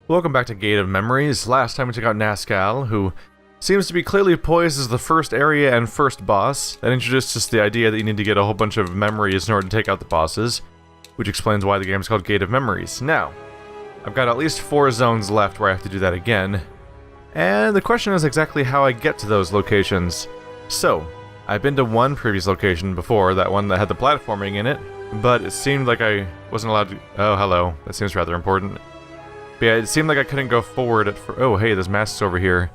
Welcome back to Gate of Memories. Last time we took out Nazcal, who seems to be clearly poised as the first area and first boss. That introduced us to the idea that you need to get a whole bunch of memories in order to take out the bosses, which explains why the game is called Gate of Memories. Now, I've got at least 4 zones left where I have to do that again, and the question is exactly how I get to those locations. So, I've been to one previous location before, that one that had the platforming in it, but it seemed like I wasn't allowed to... Oh, hello. That seems rather important. But yeah, it seemed like I couldn't go forward oh, hey, there's masks over here.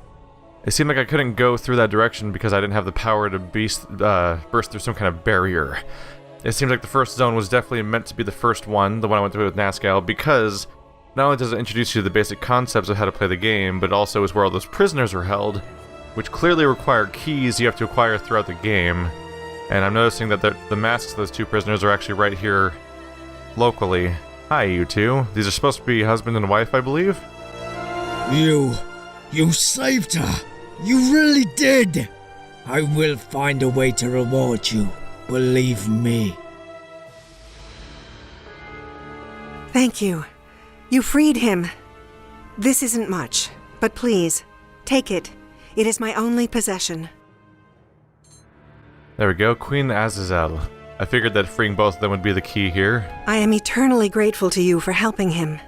It seemed like I couldn't go through that direction because I didn't have the power to burst through some kind of barrier. It seems like the first zone was definitely meant to be the first one, the one I went through with Nazcal, because not only does it introduce you to the basic concepts of how to play the game, but it also is where all those prisoners are held, which clearly require keys you have to acquire throughout the game. And I'm noticing that the masks of those 2 prisoners are actually right here locally. Hi, you two. These are supposed to be husband and wife, I believe? You saved her! You really did! I will find a way to reward you, believe me. Thank you. You freed him. This isn't much, but please, take it. It is my only possession. There we go, Queen Azazel. I figured that freeing both of them would be the key here. I am eternally grateful to you for helping him.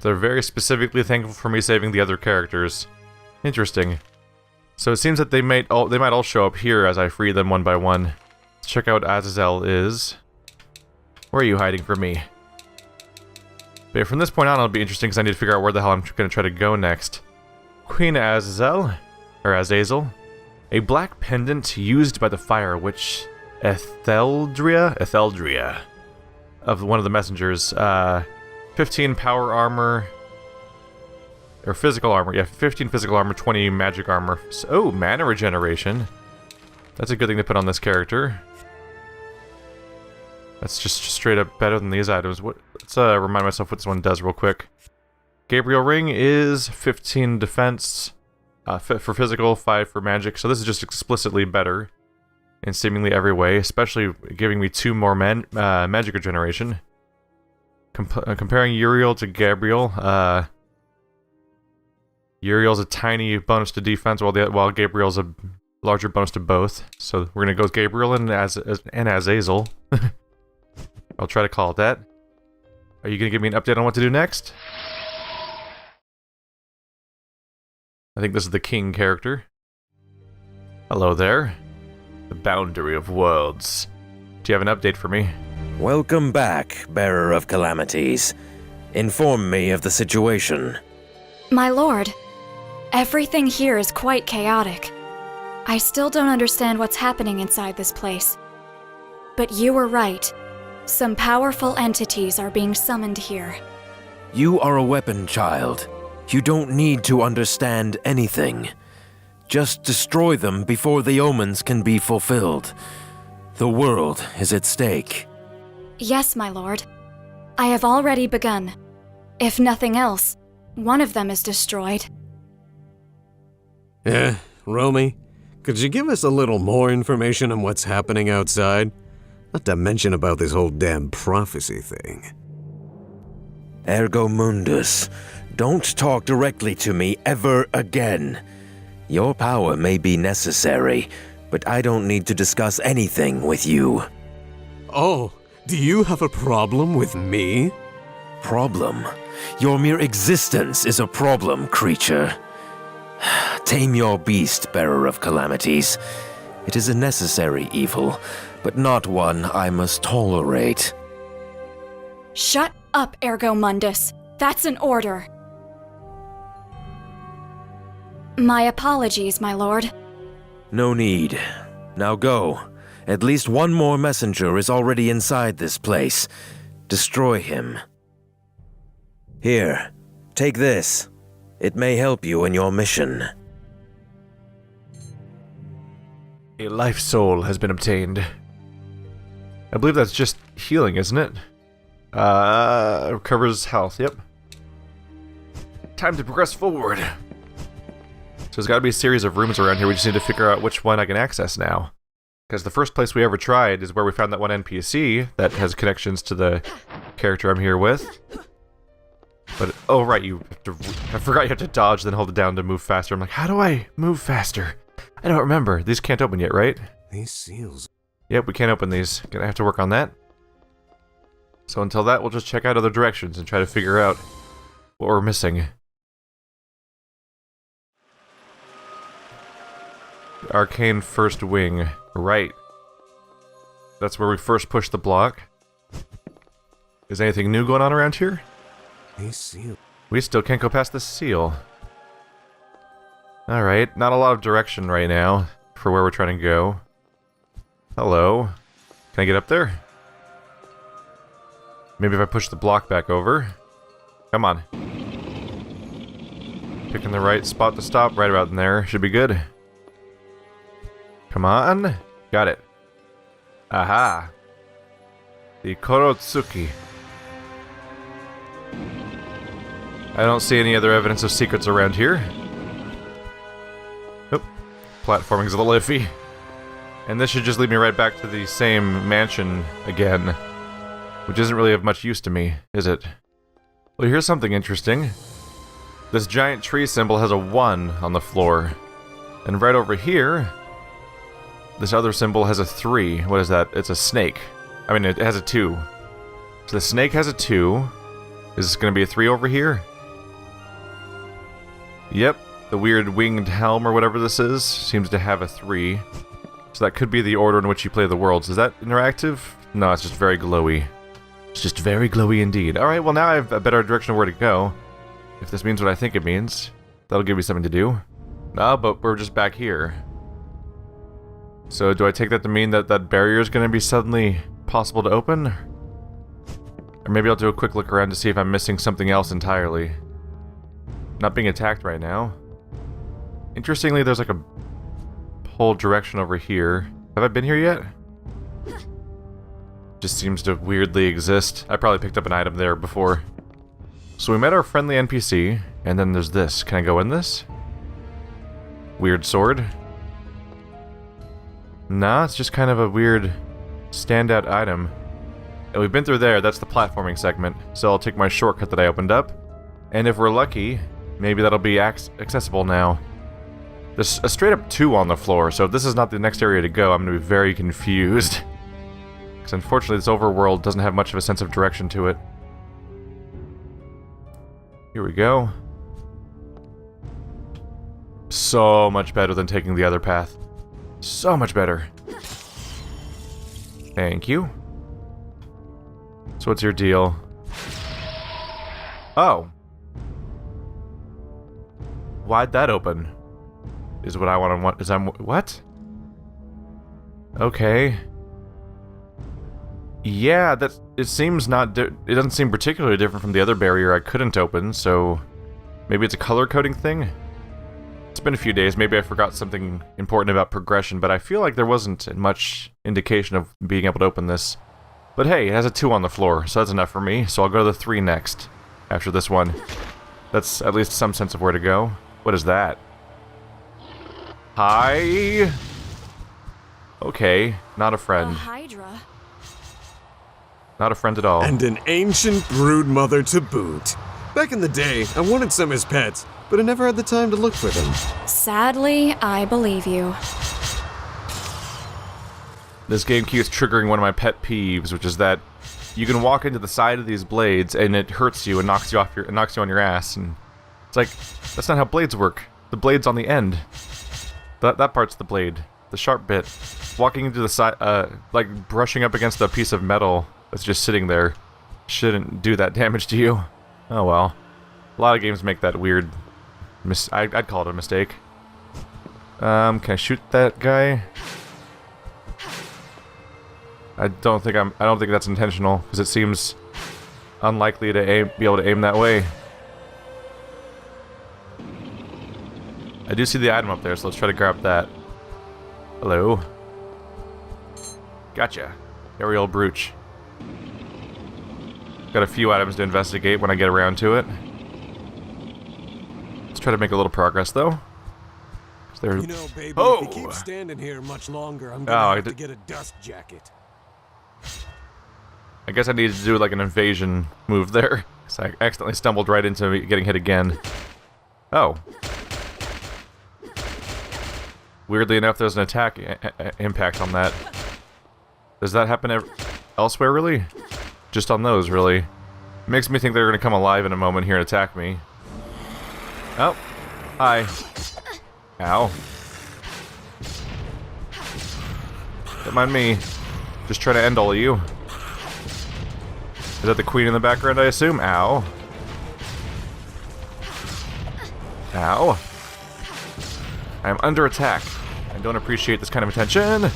They're very specifically thankful for me saving the other characters. Interesting. So it seems that they might all show up here as I free them one by one. Let's check out what Azazel is. Where are you hiding from me? But yeah, from this point on it'll be interesting because I need to figure out where the hell I'm going to try to go next. Queen Azazel, or Azazel. A black pendant used by the fire witch Etheldria of one of the messengers. 15 power armor, or physical armor, yeah, 15 physical armor, 20 magic armor. Oh, mana regeneration. That's a good thing to put on this character. That's just straight up better than these items. Let's remind myself what this one does real quick. Gabriel Ring is 15 defense, for physical, 5 for magic, so this is just explicitly better in seemingly every way, especially giving me 2 more magic regeneration. Comparing Uriel to Gabriel, Uriel's a tiny bonus to defense, while Gabriel's a larger bonus to both. So we're gonna go with Gabriel and Azazel. I'll try to call it that. Are you gonna give me an update on what to do next? I think this is the king character. Hello there. The boundary of worlds. Do you have an update for me? Welcome back, bearer of calamities. Inform me of the situation. My lord, everything here is quite chaotic. I still don't understand what's happening inside this place. But you were right. Some powerful entities are being summoned here. You are a weapon child. You don't need to understand anything. Just destroy them before the omens can be fulfilled. The world is at stake. Yes, my lord. I have already begun. If nothing else, one of them is destroyed. Romy, could you give us a little more information on what's happening outside? Not to mention about this whole damn prophecy thing. Ergo Mundus, don't talk directly to me ever again. Your power may be necessary, but I don't need to discuss anything with you. Oh, do you have a problem with me? Problem? Your mere existence is a problem, creature. Tame your beast, bearer of calamities. It is a necessary evil, but not one I must tolerate. Shut up, Ergo Mundus. That's an order. My apologies, my lord. No need. Now go. At least one more messenger is already inside this place. Destroy him. Here, take this. It may help you in your mission. A life soul has been obtained. I believe that's just healing, isn't it? Recovers health, yep. Time to progress forward. So there's gotta be a series of rooms around here, we just need to figure out which one I can access now. Because the first place we ever tried is where we found that one NPC that has connections to the character I'm here with. But, oh right, you have to, I forgot you have to dodge, then hold it down to move faster. I'm like, how do I move faster? I don't remember. These can't open yet, right? These seals. Yep, we can't open these. Gonna have to work on that. So until that, we'll just check out other directions and try to figure out what we're missing. Arcane First Wing. Right. That's where we first push the block. Is anything new going on around here? These seals. We still can't go past the seal. Alright, not a lot of direction right now for where we're trying to go. Hello. Can I get up there? Maybe if I push the block back over. Come on. Picking the right spot to stop, right about in there. Should be good. Come on. Got it. Aha. The Korotsuki. I don't see any other evidence of secrets around here. Oop. Platforming's a little iffy. And this should just lead me right back to the same mansion again. Which isn't really of much use to me, is it? Well, here's something interesting. This giant tree symbol has a 1 on the floor. And right over here, this other symbol has a 3. What is that? It's a snake. I mean, it has a 2. So the snake has a 2. Is this going to be a 3 over here? Yep. The weird winged helm or whatever this is seems to have a 3. So that could be the order in which you play the worlds. Is that interactive? No, it's just very glowy. It's just very glowy indeed. Alright, well now I have a better direction of where to go. If this means what I think it means. That'll give me something to do. No, but we're just back here. So do I take that to mean that that barrier is going to be suddenly possible to open? Or maybe I'll do a quick look around to see if I'm missing something else entirely. Not being attacked right now. Interestingly, there's like a whole direction over here. Have I been here yet? Just seems to weirdly exist. I probably picked up an item there before. So we met our friendly NPC, and then there's this. Can I go in this? Weird sword. Nah, it's just kind of a weird standout item. And we've been through there, that's the platforming segment. So I'll take my shortcut that I opened up. And if we're lucky, maybe that'll be accessible now. There's a straight up 2 on the floor, so if this is not the next area to go, I'm going to be very confused. Because unfortunately this overworld doesn't have much of a sense of direction to it. Here we go. So much better than taking the other path. So much better. Thank you. So what's your deal? Oh. Why'd that open? Is what I want to what? Okay. Yeah, it seems not it doesn't seem particularly different from the other barrier I couldn't open, so maybe it's a color coding thing? It's been a few days, maybe I forgot something important about progression, but I feel like there wasn't much indication of being able to open this. But hey, it has a 2 on the floor, so that's enough for me, so I'll go to the 3 next, after this one. That's at least some sense of where to go. What is that? Hi? Okay, not a friend. A Hydra? Not a friend at all. And an ancient brood mother to boot. Back in the day, I wanted some as pets, but I never had the time to look for them. Sadly, I believe you. This game keeps triggering one of my pet peeves, which is that you can walk into the side of these blades and it hurts you and knocks you on your ass, and it's like, that's not how blades work. The blade's on the end. That part's the blade. The sharp bit. Walking into the side, like brushing up against a piece of metal that's just sitting there shouldn't do that damage to you. Oh well. A lot of games make that weird I'd call it a mistake. Can I shoot that guy? I don't think that's intentional, because it seems unlikely to be able to aim that way. I do see the item up there, so let's try to grab that. Hello. Gotcha. Aerial brooch. Got a few items to investigate when I get around to it. Let's try to make a little progress, though. You know, baby, oh! if you keep standing here much longer, I'm gonna have to get a dust jacket. I guess I needed to do like an invasion move there. So I accidentally stumbled right into getting hit again. Oh. Weirdly enough, there's an attack impact on that. Does that happen elsewhere, really? Just on those, really. Makes me think they're gonna come alive in a moment here and attack me. Oh. Hi. Ow. Don't mind me. Just trying to end all of you. Is that the queen in the background, I assume? Ow. Ow. I am under attack. I don't appreciate this kind of attention.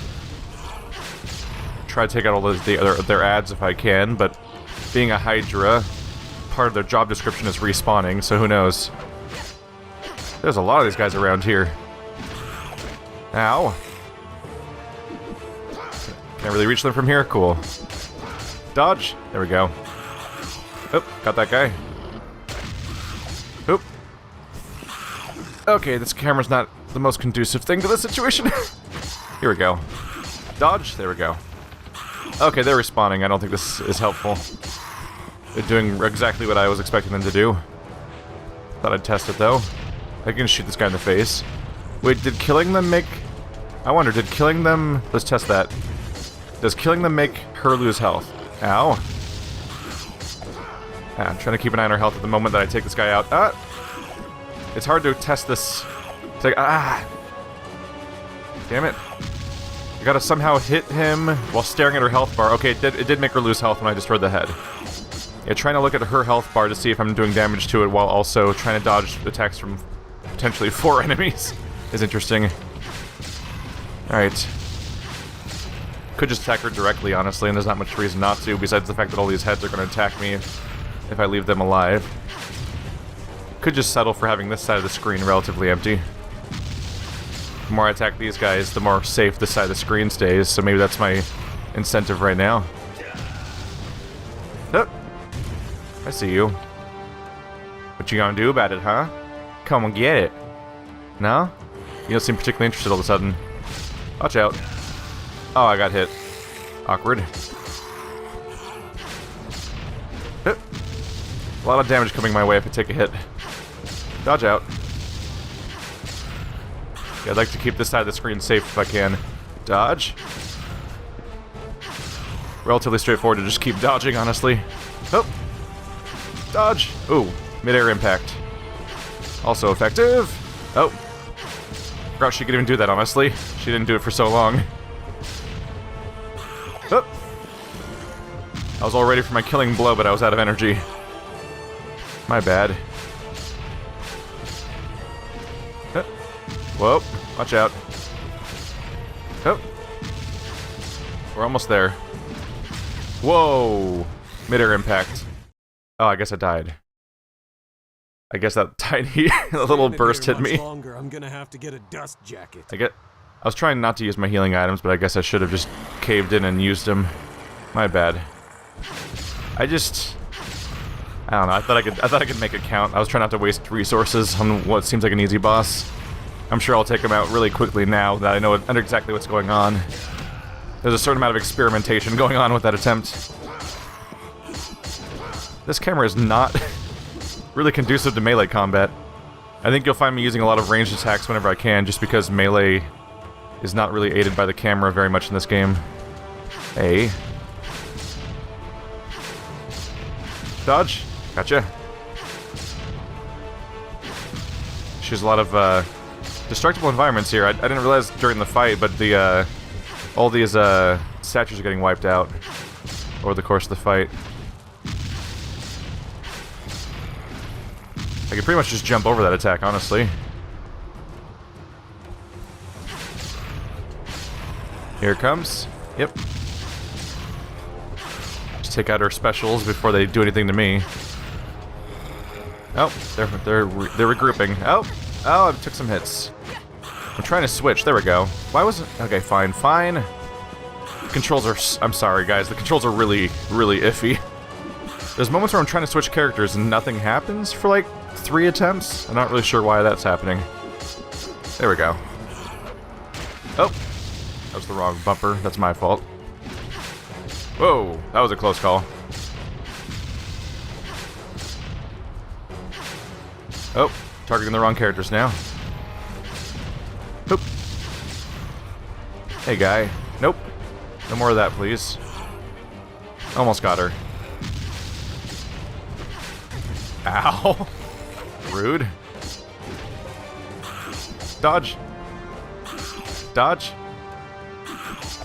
Try to take out all their ads if I can, but being a Hydra, part of their job description is respawning, so who knows. There's a lot of these guys around here. Ow. Can't really reach them from here? Cool. Dodge. There we go. Oop, got that guy. Oop. Okay, this camera's not the most conducive thing to the situation. Here we go. Dodge. There we go. Okay, they're respawning. I don't think this is helpful. They're doing exactly what I was expecting them to do. Thought I'd test it, though. I can shoot this guy in the face. Wait, did killing them make... I wonder, did killing them... Let's test that. Does killing them make her lose health? Ow. Yeah, I'm trying to keep an eye on her health at the moment that I take this guy out. Ah! It's hard to test this. It's like, ah! Damn it. I gotta somehow hit him while staring at her health bar. Okay, it did make her lose health when I destroyed the head. Yeah, trying to look at her health bar to see if I'm doing damage to it while also trying to dodge attacks from potentially 4 enemies is interesting. Alright. Could just attack her directly, honestly, and there's not much reason not to, besides the fact that all these heads are going to attack me if I leave them alive. Could just settle for having this side of the screen relatively empty. The more I attack these guys, the more safe this side of the screen stays, so maybe that's my incentive right now. Oh, I see you. What you gonna do about it, huh? Come and get it. No? You don't seem particularly interested all of a sudden. Watch out. Oh, I got hit. Awkward. A lot of damage coming my way if I take a hit. Dodge out. Yeah, I'd like to keep this side of the screen safe if I can. Dodge. Relatively straightforward to just keep dodging, honestly. Oh! Dodge! Ooh, mid-air impact. Also effective. Oh. Forgot she could even do that, honestly. She didn't do it for so long. Oh. I was all ready for my killing blow, but I was out of energy. My bad. Oh. Whoa, watch out. Oh. We're almost there. Whoa! Mid-air impact. Oh, I guess I died. I guess that tiny little burst hit me. I'm gonna have to get a dust jacket. I was trying not to use my healing items, but I guess I should have just caved in and used them. My bad. I don't know. I thought I could make it count. I was trying not to waste resources on what seems like an easy boss. I'm sure I'll take him out really quickly now that I know exactly what's going on. There's a certain amount of experimentation going on with that attempt. This camera is not really conducive to melee combat. I think you'll find me using a lot of ranged attacks whenever I can, just because melee is not really aided by the camera very much in this game. Hey. Dodge. Gotcha. There's a lot of destructible environments here. I didn't realize during the fight, but all these statues are getting wiped out over the course of the fight. I could pretty much just jump over that attack, honestly. Here it comes. Yep. Just take out her specials before they do anything to me. Oh, they're regrouping. Oh, I took some hits. I'm trying to switch. There we go. Why wasn't... Okay, fine. Controls are... I'm sorry, guys. The controls are really, really iffy. There's moments where I'm trying to switch characters and nothing happens for like 3 attempts. I'm not really sure why that's happening. There we go. Oh, that was the wrong bumper. That's my fault. Whoa, that was a close call. Oh, targeting the wrong characters now. Oop. Hey, guy. Nope. No more of that, please. Almost got her. Ow. Rude. Dodge. Dodge.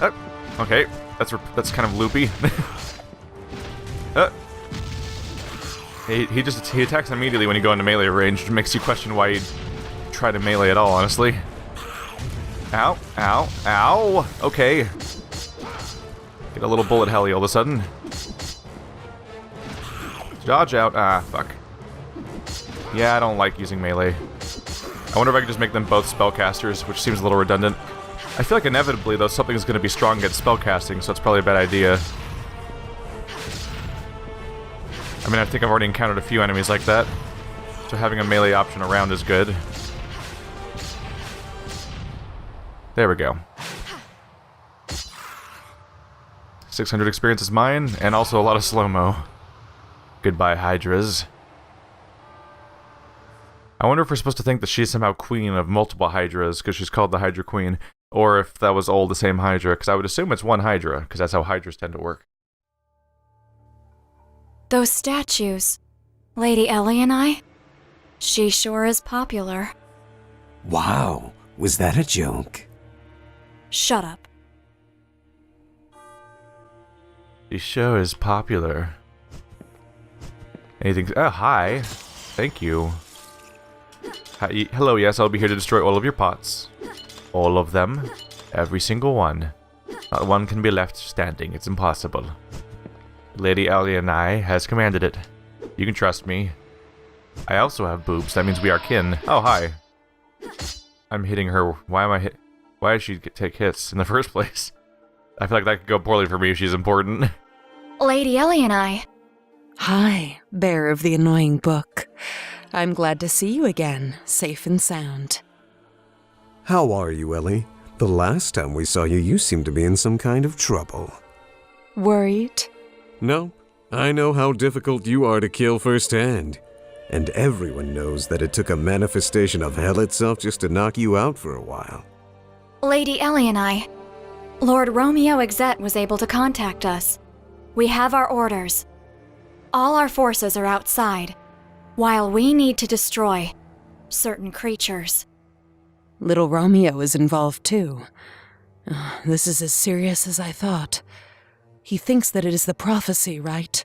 Oh, okay. That's kind of loopy. He attacks immediately when you go into melee range, which makes you question why you'd try to melee at all, honestly. Ow, ow, ow! Okay. Get a little bullet helly all of a sudden. Dodge out. Ah, fuck. Yeah, I don't like using melee. I wonder if I could just make them both spellcasters, which seems a little redundant. I feel like inevitably, though, something's going to be strong against spellcasting, so it's probably a bad idea. I mean, I think I've already encountered a few enemies like that, so having a melee option around is good. There we go. 600 experience is mine, and also a lot of slow-mo. Goodbye, Hydras. I wonder if we're supposed to think that she's somehow queen of multiple Hydras, because she's called the Hydra Queen, or if that was all the same Hydra, because I would assume it's one Hydra, because that's how Hydras tend to work. Those statues. Lady Ellie and I? She sure is popular. Wow, was that a joke? Shut up. She sure is popular. Anything? Oh, hi. Thank you. Hi, hello, yes, I'll be here to destroy all of your pots. All of them. Every single one. Not one can be left standing. It's impossible. Lady Ellie and I has commanded it. You can trust me. I also have boobs. That means we are kin. Oh, hi. I'm hitting her. Why am I hit? Why did she take hits in the first place? I feel like that could go poorly for me if she's important. Lady Ellie and I. Hi, bearer of the annoying book. I'm glad to see you again, safe and sound. How are you, Ellie? The last time we saw you, you seemed to be in some kind of trouble. Worried? No, I know how difficult you are to kill firsthand. And everyone knows that it took a manifestation of hell itself just to knock you out for a while. Lady Ellie and I. Lord Romeo Exet was able to contact us. We have our orders. All our forces are outside, while we need to destroy certain creatures. Little Romeo is involved too. This is as serious as I thought. He thinks that it is the prophecy, right?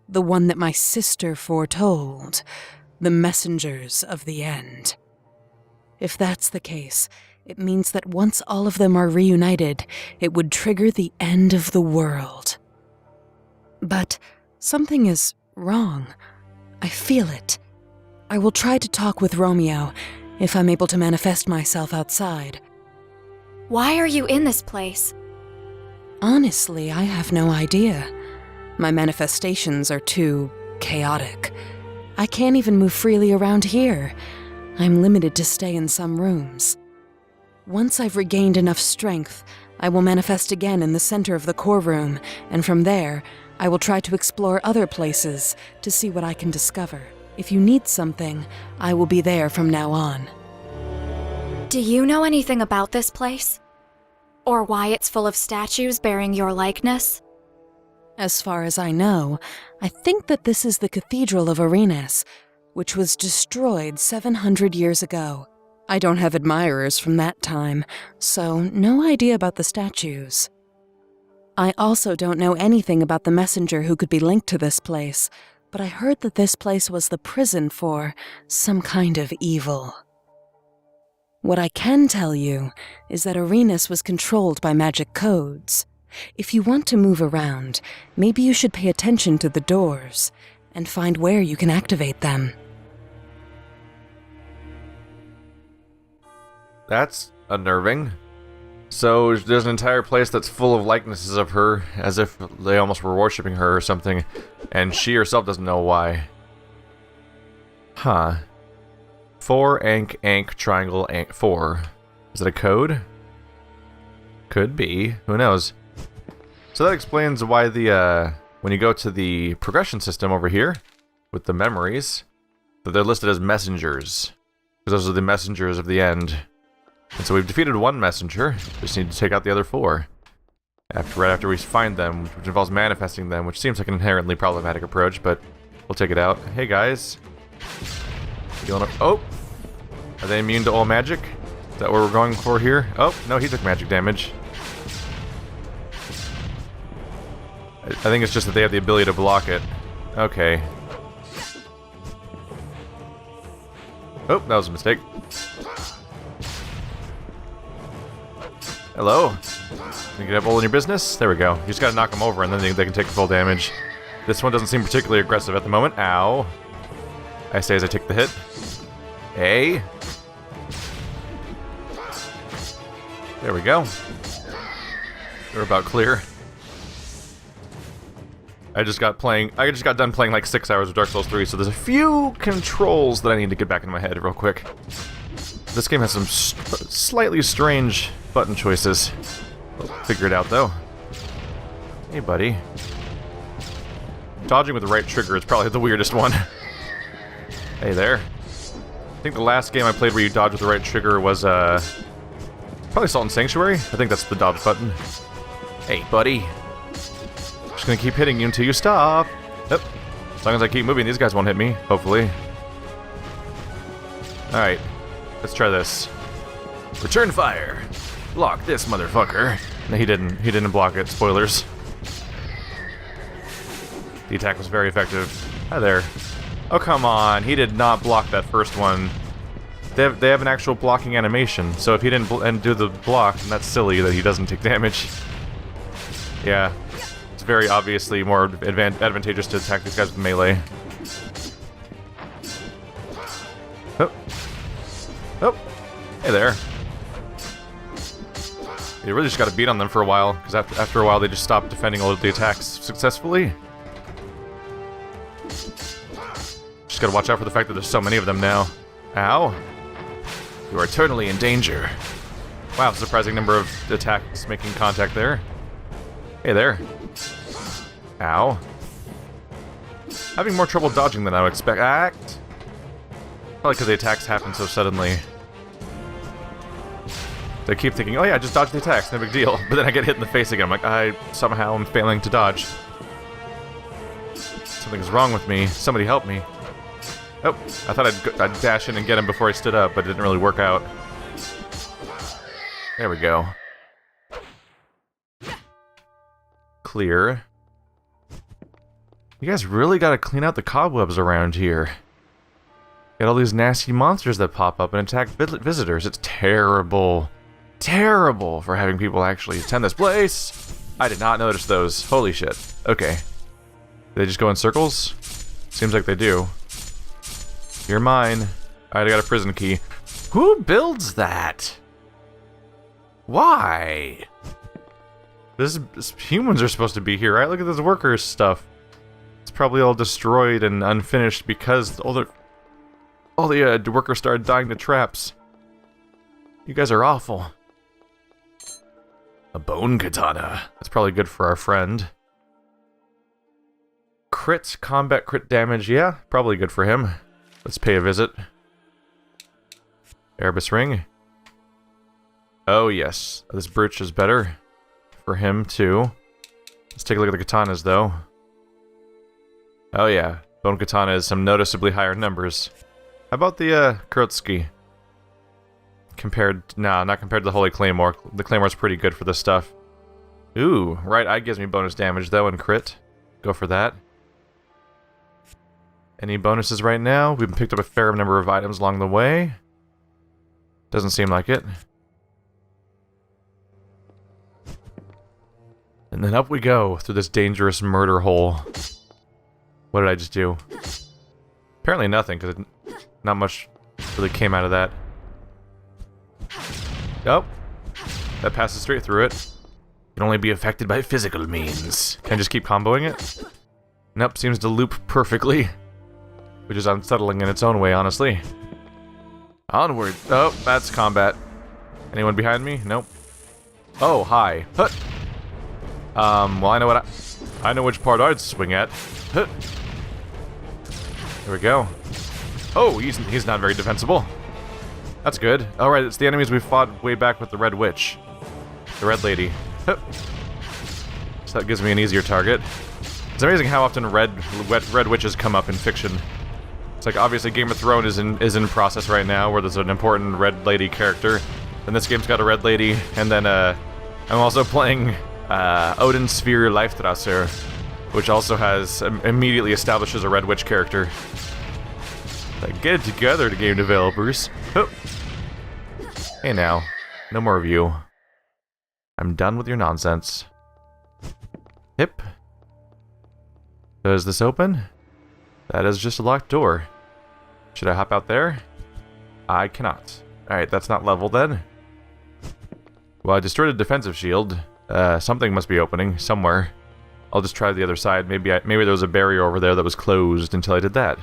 The one that my sister foretold. The messengers of the end. If that's the case, it means that once all of them are reunited, it would trigger the end of the world. But something is wrong. I feel it. I will try to talk with Romeo if I'm able to manifest myself outside. Why are you in this place? Honestly, I have no idea. My manifestations are too chaotic. I can't even move freely around here. I'm limited to stay in some rooms. Once I've regained enough strength, I will manifest again in the center of the core room, and from there, I will try to explore other places to see what I can discover. If you need something, I will be there from now on. Do you know anything about this place? Or why it's full of statues bearing your likeness? As far as I know, I think that this is the Cathedral of Arenas, which was destroyed 700 years ago. I don't have admirers from that time, so no idea about the statues. I also don't know anything about the messenger who could be linked to this place, but I heard that this place was the prison for some kind of evil. What I can tell you is that Arenas was controlled by magic codes. If you want to move around, maybe you should pay attention to the doors and find where you can activate them. That's unnerving. So there's an entire place that's full of likenesses of her, as if they almost were worshipping her or something, and she herself doesn't know why. Huh. 4 Ankh triangle Ankh 4. Is it a code? Could be. Who knows? So that explains why the, when you go to the progression system over here, with the memories, that they're listed as messengers. Because those are the messengers of the end. And so we've defeated one messenger, just need to take out the other 4. Right after we find them, which involves manifesting them, which seems like an inherently problematic approach, but we'll take it out. Hey guys. Feeling up. Oh! Are they immune to all magic? Is that what we're going for here? Oh, no, he took magic damage. I think it's just that they have the ability to block it. Okay. Oh, that was a mistake. Hello? You can have all in your business? There we go. You just gotta knock them over and then they can take full damage. This one doesn't seem particularly aggressive at the moment. Ow. I say as I take the hit. Hey. There we go. We're about clear. I just got done playing like 6 hours of Dark Souls 3, so there's a few controls that I need to get back in my head real quick. This game has some slightly strange button choices. We'll figure it out though. Hey buddy. Dodging with the right trigger is probably the weirdest one. Hey there. I think the last game I played where you dodge with the right trigger was probably Salt and Sanctuary. I think that's the dodge button. Hey buddy. Just gonna keep hitting you until you stop. Yep. As long as I keep moving, these guys won't hit me, hopefully. Alright. Let's try this. Return fire! Block this motherfucker. No, he didn't. He didn't block it. Spoilers. The attack was very effective. Hi there. Oh, come on. He did not block that first one. They have an actual blocking animation, so if he didn't do the block, then that's silly that he doesn't take damage. Yeah. It's very obviously more advantageous to attack these guys with melee. Oh. Oh. Hey there. You really just gotta beat on them for a while, because after a while they just stop defending all of the attacks successfully. Just gotta watch out for the fact that there's so many of them now. Ow. You are eternally in danger. Wow, surprising number of attacks making contact there. Hey there. Ow. Having more trouble dodging than I would expect. Act. Probably because the attacks happen so suddenly. They keep thinking, oh yeah, just dodge the attacks, no big deal. But then I get hit in the face again. I'm like, I somehow am failing to dodge. Something's wrong with me. Somebody help me. Oh, I thought I'd dash in and get him before I stood up, but it didn't really work out. There we go. Clear. You guys really gotta clean out the cobwebs around here. Got all these nasty monsters that pop up and attack visitors. It's terrible. Terrible for having people actually attend this place. I did not notice those. Holy shit. Okay. They just go in circles? Seems like they do. You're mine. I got a prison key. Who builds that? Why? This humans are supposed to be here, right? Look at this workers stuff. It's probably all destroyed and unfinished because all the workers started dying to traps. You guys are awful. A bone katana. That's probably good for our friend. Combat crit damage. Yeah, probably good for him. Let's pay a visit. Erebus ring. Oh yes, this brooch is better for him too. Let's take a look at the katanas though. Oh yeah, bone katana is some noticeably higher numbers. How about the Kurotsuki? Not compared to the Holy Claymore. The Claymore's pretty good for this stuff. Ooh, right eye gives me bonus damage though and crit. Go for that. Any bonuses right now? We've picked up a fair number of items along the way. Doesn't seem like it. And then up we go through this dangerous murder hole. What did I just do? Apparently nothing, because not much really came out of that. Oh, that passes straight through it. Can only be affected by physical means. Can I just keep comboing it? Nope, seems to loop perfectly. Which is unsettling in its own way, honestly. Onward. Oh, that's combat. Anyone behind me? Nope. Oh, hi. Hut. Well, I know which part I'd swing at. Here we go. Oh, he's not very defensible. That's good. Alright, it's the enemies we fought way back with the Red Witch. The Red Lady. So that gives me an easier target. It's amazing how often red witches come up in fiction. It's like, obviously Game of Thrones is in process right now, where there's an important Red Lady character. And this game's got a Red Lady, and then I'm also playing Odin's Sphere Leifdrasser, which also has immediately establishes a Red Witch character. Like, get it together, the game developers. Oh. Hey now, no more of you. I'm done with your nonsense. Hip. Does this open? That is just a locked door. Should I hop out there? I cannot. Alright, that's not level then. Well, I destroyed a defensive shield. Something must be opening somewhere. I'll just try the other side. Maybe there was a barrier over there that was closed until I did that.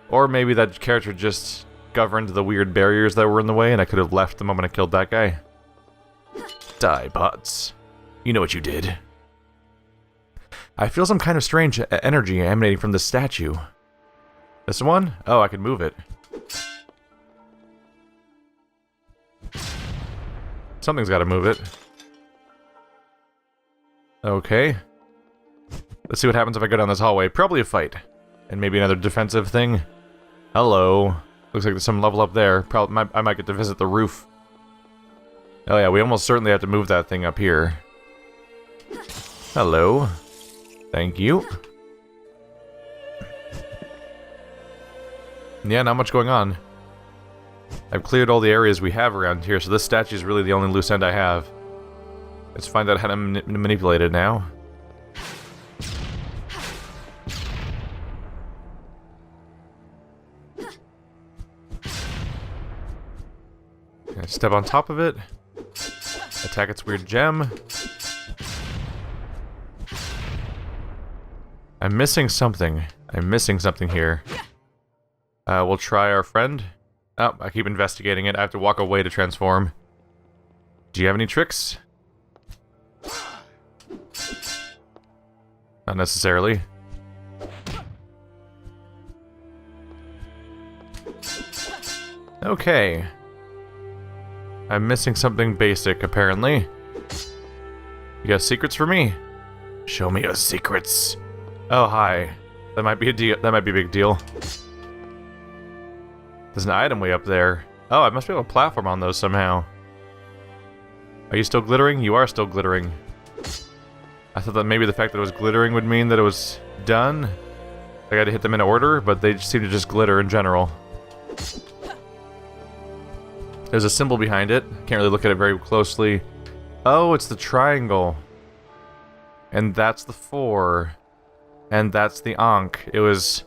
Or maybe that character just governed the weird barriers that were in the way and I could have left the moment I killed that guy. Die, bots. You know what you did. I feel some kind of strange energy emanating from this statue. This one? Oh, I can move it. Something's got to move it. Okay. Let's see what happens if I go down this hallway. Probably a fight. And maybe another defensive thing. Hello. Looks like there's some level up there. I might get to visit the roof. Oh yeah, we almost certainly have to move that thing up here. Hello. Thank you. Yeah, not much going on. I've cleared all the areas we have around here, so this statue is really the only loose end I have. Let's find out how to manipulate it now. Step on top of it. Attack its weird gem. I'm missing something. I'm missing something here. We'll try our friend. Oh, I keep investigating it. I have to walk away to transform. Do you have any tricks? Not necessarily. Okay. I'm missing something basic, apparently. You got secrets for me? Show me your secrets. Oh, hi. That might be a deal. That might be a big deal. There's an item way up there. Oh, I must be able to platform on those somehow. Are you still glittering? You are still glittering. I thought that maybe the fact that it was glittering would mean that it was done. I gotta hit them in order, but they seem to just glitter in general. There's a symbol behind it. Can't really look at it very closely. Oh, it's the triangle. And that's the 4. And that's the Ankh. It was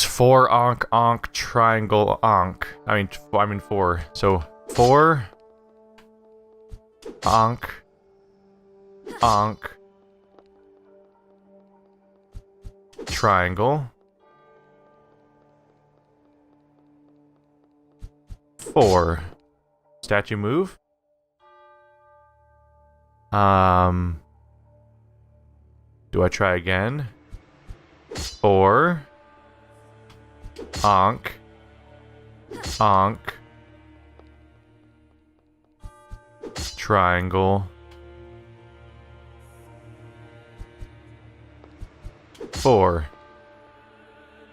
4 Ankh triangle Ankh. I mean 4. So 4 Ankh triangle 4. Statue move. Do I try again? 4 Ankh triangle 4.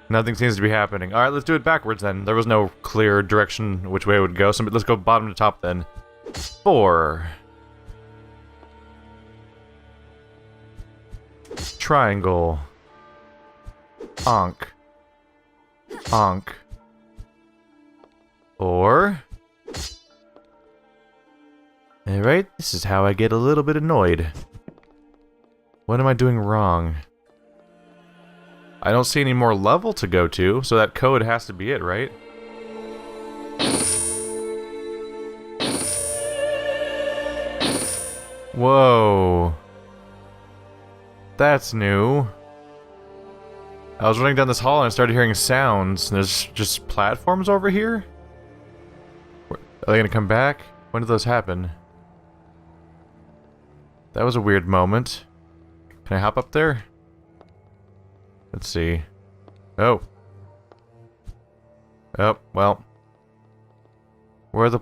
Nothing seems to be happening. Alright, let's do it backwards then. There was no clear direction which way it would go, so let's go bottom to top then. 4 triangle Ankh 4. Alright, this is how I get a little bit annoyed. What am I doing wrong? I don't see any more level to go to, so that code has to be it, right? Whoa. That's new. I was running down this hall and I started hearing sounds, and there's just platforms over here? Are they gonna come back? When did those happen? That was a weird moment. Can I hop up there? Let's see. Oh. Oh, well. Where the...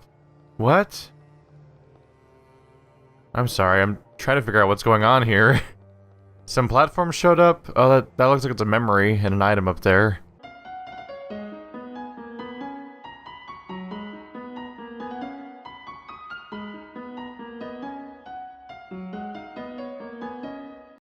What? I'm sorry, I'm trying to figure out what's going on here. Some platforms showed up. Oh, that looks like it's a memory and an item up there.